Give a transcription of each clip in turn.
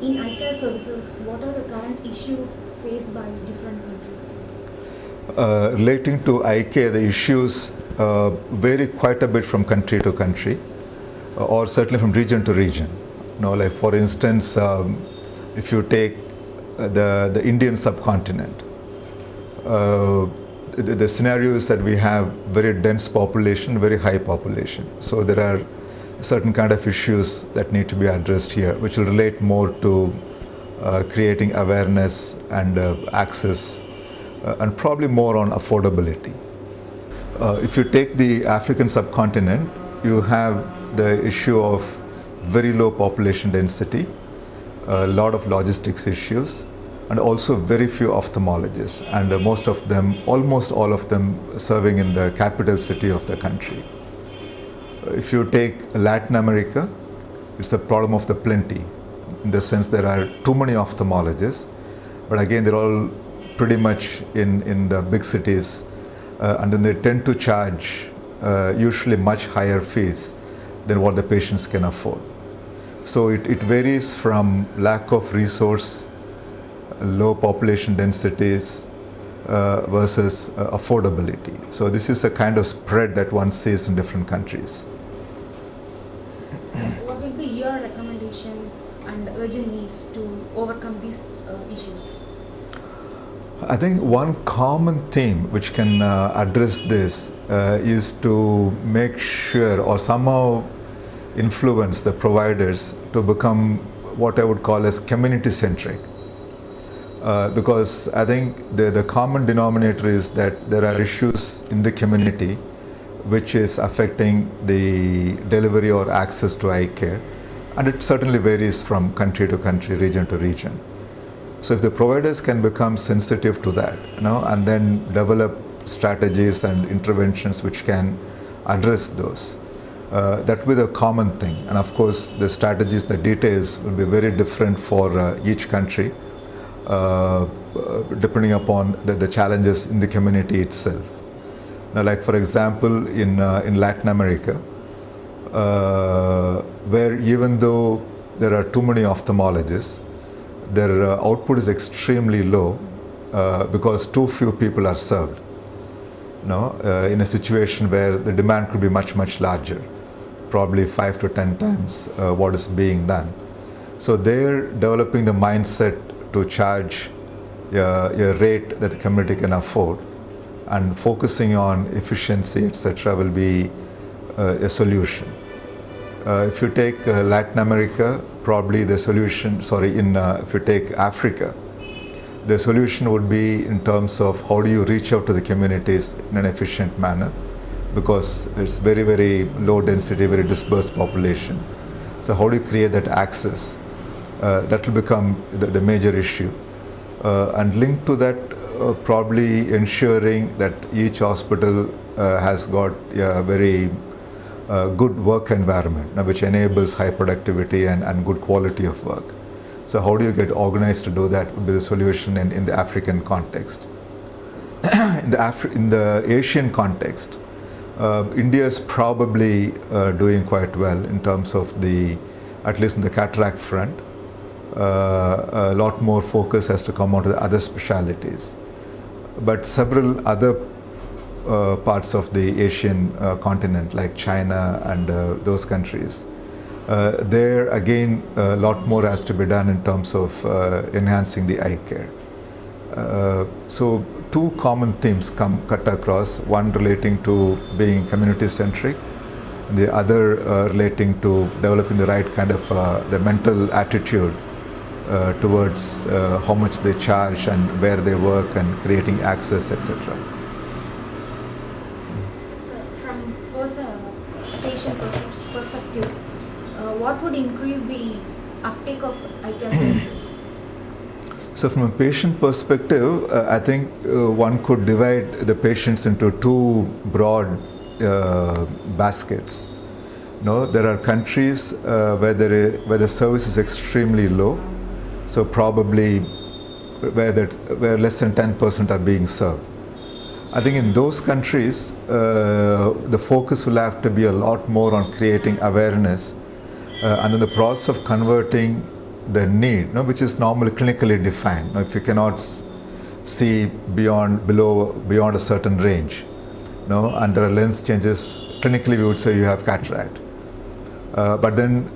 In eye care services, what are the current issues faced by different countries? Relating to eye care, the issues vary quite a bit from country to country, or certainly from region to region. Like for instance, if you take the Indian subcontinent, the scenario is that we have very dense population, very high population. So there are certain kind of issues that need to be addressed here, which will relate more to creating awareness and access, and probably more on affordability. If you take the African subcontinent, you have the issue of very low population density, a lot of logistics issues, and also very few ophthalmologists, and most of them, almost all of them, serving in the capital city of the country. If you take Latin America, it's a problem of the plenty, in the sense there are too many ophthalmologists, but again they're all pretty much in the big cities, and then they tend to charge usually much higher fees than what the patients can afford. So it varies from lack of resource, low population densities versus affordability. So this is a kind of spread that one sees in different countries. So what will be your recommendations and urgent needs to overcome these issues? I think one common theme which can address this is to make sure or somehow influence the providers to become what I would call as community-centric. Because I think the common denominator is that there are issues in the community which is affecting the delivery or access to eye care, and it certainly varies from country to country, region to region. So if the providers can become sensitive to that, and then develop strategies and interventions which can address those, that will be the common thing. And of course, the strategies, the details will be very different for each country, depending upon the challenges in the community itself. Now, like for example, in Latin America, where even though there are too many ophthalmologists, their output is extremely low because too few people are served. In a situation where the demand could be much, much larger, probably 5 to 10 times what is being done. So they're developing the mindset to charge a rate that the community can afford, and focusing on efficiency, etc., will be a solution. If you take Latin America, probably the solution, if you take Africa, the solution would be in terms of how do you reach out to the communities in an efficient manner, because it's very, very low density, very dispersed population. So how do you create that access? That will become the major issue. And linked to that, probably ensuring that each hospital has got a very good work environment, which enables high productivity and good quality of work. So how do you get organized to do that would be the solution in the African context. In the Asian context, India is probably doing quite well in terms of at least in the cataract front. A lot more focus has to come onto the other specialities. But several other parts of the Asian continent, like China and those countries, there again a lot more has to be done in terms of enhancing the eye care. So two common themes cut across, one relating to being community-centric, and the other relating to developing the right kind of the mental attitude towards how much they charge and where they work and creating access, etc. So from patient perspective, what would increase the uptake of eye care services? So from a patient perspective, I think one could divide the patients into two broad baskets. There are countries where the service is extremely low, so probably where less than 10% are being served. I think in those countries, the focus will have to be a lot more on creating awareness, and then the process of converting the need, which is normally clinically defined. If you cannot see beyond a certain range, and there are lens changes, clinically we would say you have cataract. But then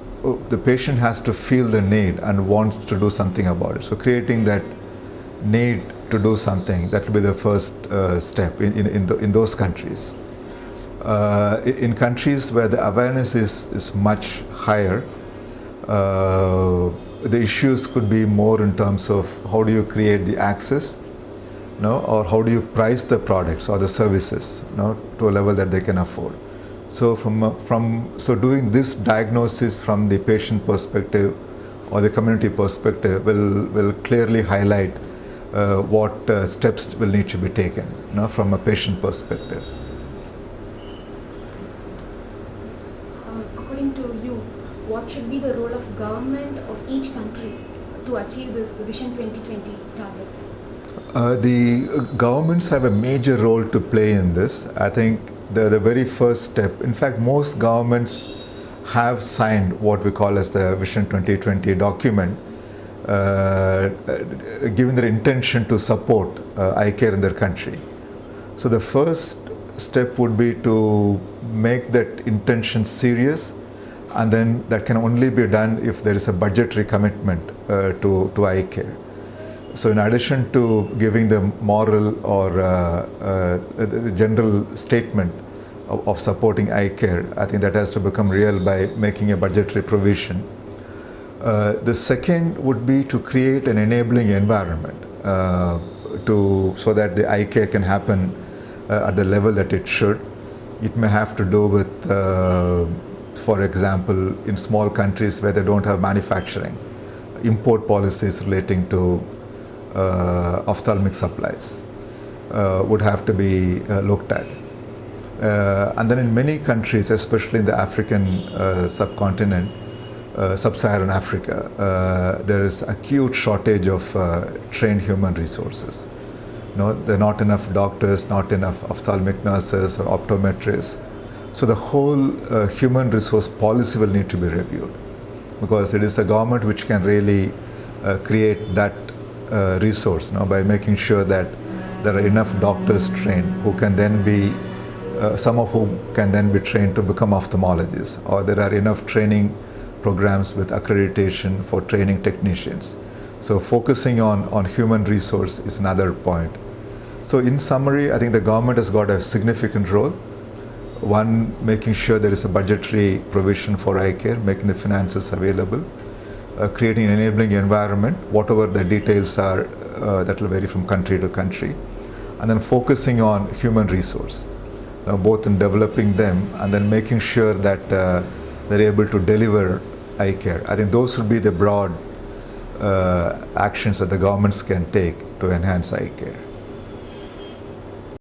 the patient has to feel the need and wants to do something about it. So creating that need to do something, that will be the first step in those countries. In countries where the awareness is much higher, the issues could be more in terms of how do you create the access, or how do you price the products or the services, to a level that they can afford. So so doing this diagnosis from the patient perspective or the community perspective will clearly highlight what steps will need to be taken, from a patient perspective. According to you, what should be the role of government of each country to achieve this Vision 2020 target? The governments have a major role to play in this. I think the very first step, in fact, most governments have signed what we call as the Vision 2020 document, given their intention to support eye care in their country. So the first step would be to make that intention serious, and then that can only be done if there is a budgetary commitment to eye care. So in addition to giving the moral or the general statement of supporting eye care, I think that has to become real by making a budgetary provision. The second would be to create an enabling environment so that the eye care can happen at the level that it should. It may have to do with, for example, in small countries where they don't have manufacturing, import policies relating to ophthalmic supplies would have to be looked at. And then in many countries, especially in the African subcontinent, sub-Saharan Africa, there is acute shortage of trained human resources. There are not enough doctors, not enough ophthalmic nurses or optometrists. So the whole human resource policy will need to be reviewed, because it is the government which can really create that resource, by making sure that there are enough doctors trained who can then be, some of whom can then be trained to become ophthalmologists, or there are enough training programs with accreditation for training technicians. So focusing on human resource is another point. So in summary, I think the government has got a significant role. One, making sure there is a budgetary provision for eye care, making the finances available, creating an enabling environment, whatever the details are, that will vary from country to country, and then focusing on human resource, both in developing them and then making sure that they're able to deliver eye care. I think those would be the broad actions that the governments can take to enhance eye care.